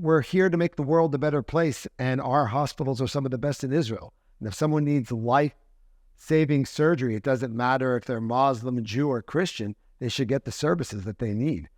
We're here to make the world a better place, and our hospitals are some of the best in Israel. And if someone needs life-saving surgery, it doesn't matter if they're Muslim, Jew, or Christian, they should get the services that they need.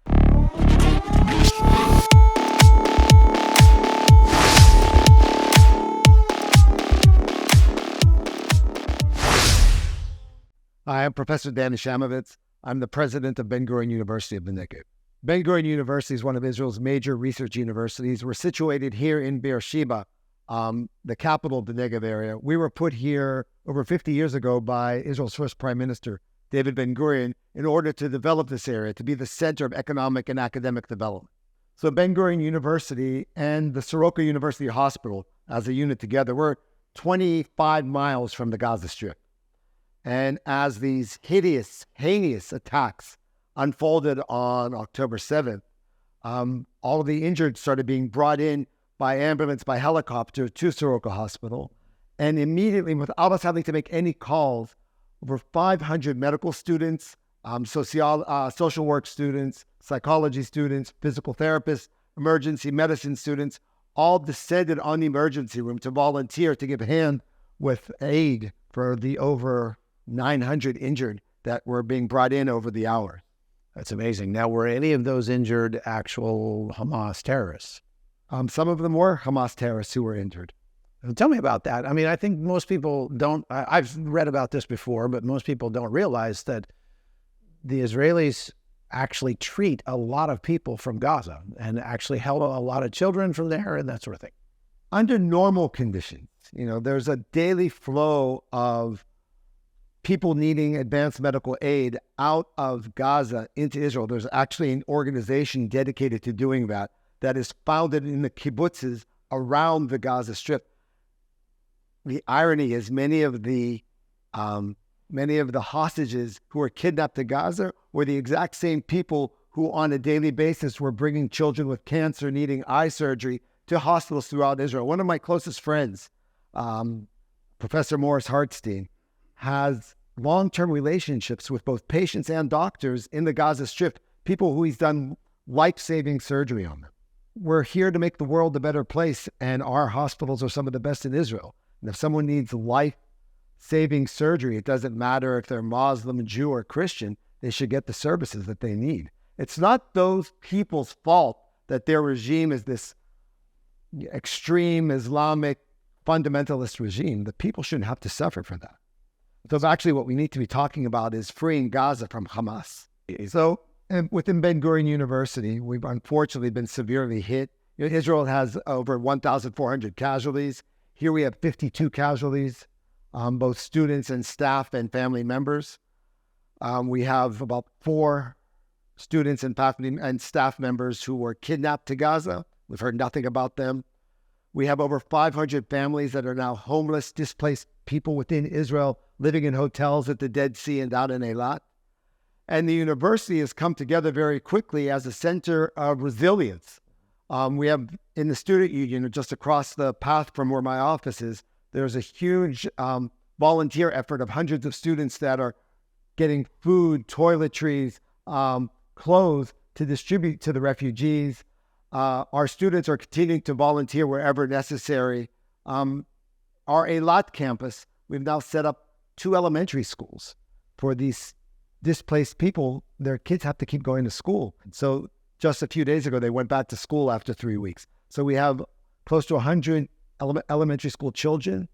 Hi, I'm Professor Danny Chamovitz. I'm the president of Ben-Gurion University of the Negev. Ben-Gurion University is one of Israel's major research universities. We're situated here in Beersheba, the capital of the Negev area. We were put here over 50 years ago by Israel's first prime minister, David Ben-Gurion, in order to develop this area, to be the center of economic and academic development. So Ben-Gurion University and the Soroka University Hospital, as a unit together, we're 25 miles from the Gaza Strip. And as these hideous, heinous attacks unfolded on October 7th, all of the injured started being brought in by ambulance, by helicopter to Soroka Hospital. And immediately, without us having to make any calls, over 500 medical students, social work students, psychology students, physical therapists, emergency medicine students, all descended on the emergency room to volunteer to give a hand with aid for the over 900 injured that were being brought in over the hour. That's amazing. Now, were any of those injured actual Hamas terrorists? Some of them were Hamas terrorists who were injured. Tell me about that. I mean, I think most people don't, I've read about this before, but most people don't realize that the Israelis actually treat a lot of people from Gaza and actually held a lot of children from there and that sort of thing. Under normal conditions, there's a daily flow of people needing advanced medical aid out of Gaza into Israel. There's actually an organization dedicated to doing that is founded in the kibbutzes around the Gaza Strip. The irony is many of the hostages who were kidnapped to Gaza were the exact same people who on a daily basis were bringing children with cancer needing eye surgery to hospitals throughout Israel. One of my closest friends, Professor Morris Hartstein, has long-term relationships with both patients and doctors in the Gaza Strip, people who he's done life-saving surgery on them. We're here to make the world a better place, and our hospitals are some of the best in Israel. And if someone needs life-saving surgery, it doesn't matter if they're Muslim, Jew, or Christian, they should get the services that they need. It's not those people's fault that their regime is this extreme Islamic fundamentalist regime. The people shouldn't have to suffer for that. So actually what we need to be talking about is freeing Gaza from Hamas. So within Ben-Gurion University, we've unfortunately been severely hit. Israel has over 1,400 casualties. Here we have 52 casualties, both students and staff and family members. We have about 4 students and faculty and staff members who were kidnapped to Gaza. We've heard nothing about them. We have over 500 families that are now homeless, displaced people within Israel living in hotels at the Dead Sea and down in Eilat. And the university has come together very quickly as a center of resilience. We have in the student union, just across the path from where my office is, there's a huge volunteer effort of hundreds of students that are getting food, toiletries, clothes to distribute to the refugees. Our students are continuing to volunteer wherever necessary. Our Eilat campus, we've now set up 2 elementary schools for these displaced people. Their kids have to keep going to school. So just a few days ago, they went back to school after 3 weeks. So we have close to 100 elementary school children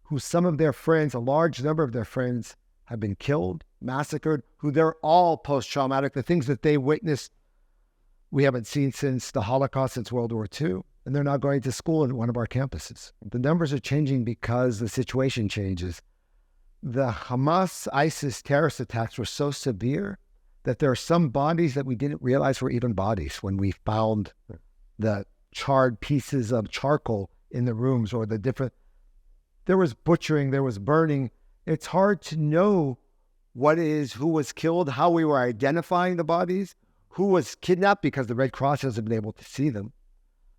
who some of their friends, a large number of their friends, have been killed, massacred, who they're all post-traumatic. The things that they witnessed, we haven't seen since the Holocaust, since World War II, and they're now going to school at one of our campuses. The numbers are changing because the situation changes. The Hamas-ISIS terrorist attacks were so severe that there are some bodies that we didn't realize were even bodies when we found the charred pieces of charcoal in the rooms, or there was butchering, there was burning. It's hard to know who was killed, how we were identifying the bodies, who was kidnapped, because the Red Cross hasn't been able to see them.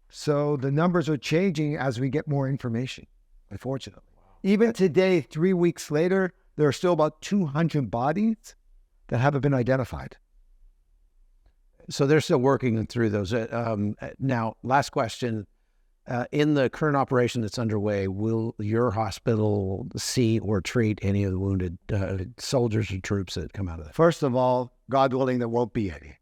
So the numbers are changing as we get more information, unfortunately. Even today, 3 weeks later, there are still about 200 bodies that haven't been identified. So they're still working through those. Now, last question. In the current operation that's underway, will your hospital see or treat any of the wounded soldiers or troops that come out of that? First of all, God willing, there won't be any.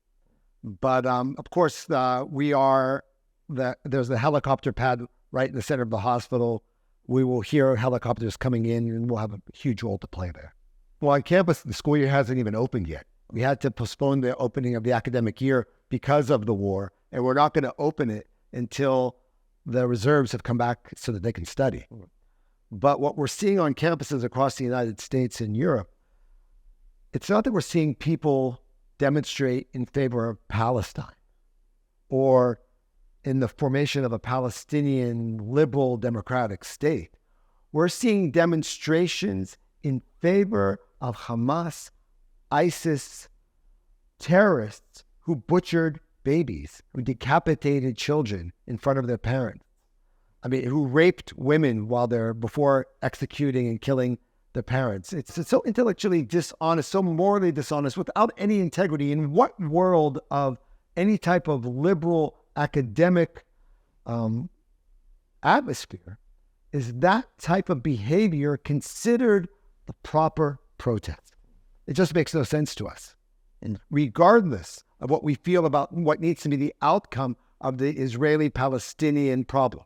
But of course, there's the helicopter pad right in the center of the hospital. We will hear helicopters coming in, and we'll have a huge role to play there. Well, on campus, the school year hasn't even opened yet. We had to postpone the opening of the academic year because of the war, and we're not going to open it until the reserves have come back so that they can study. But what we're seeing on campuses across the United States and Europe, it's not that we're seeing people demonstrate in favor of Palestine or in the formation of a Palestinian liberal democratic state. We're seeing demonstrations in favor of Hamas, ISIS terrorists who butchered babies, who decapitated children in front of their parents. I mean, who raped women before executing and killing their parents. It's so intellectually dishonest, so morally dishonest, without any integrity. In what world of any type of liberal academic atmosphere is that type of behavior considered the proper protest? It just makes no sense to us. And regardless of what we feel about what needs to be the outcome of the Israeli-Palestinian problem.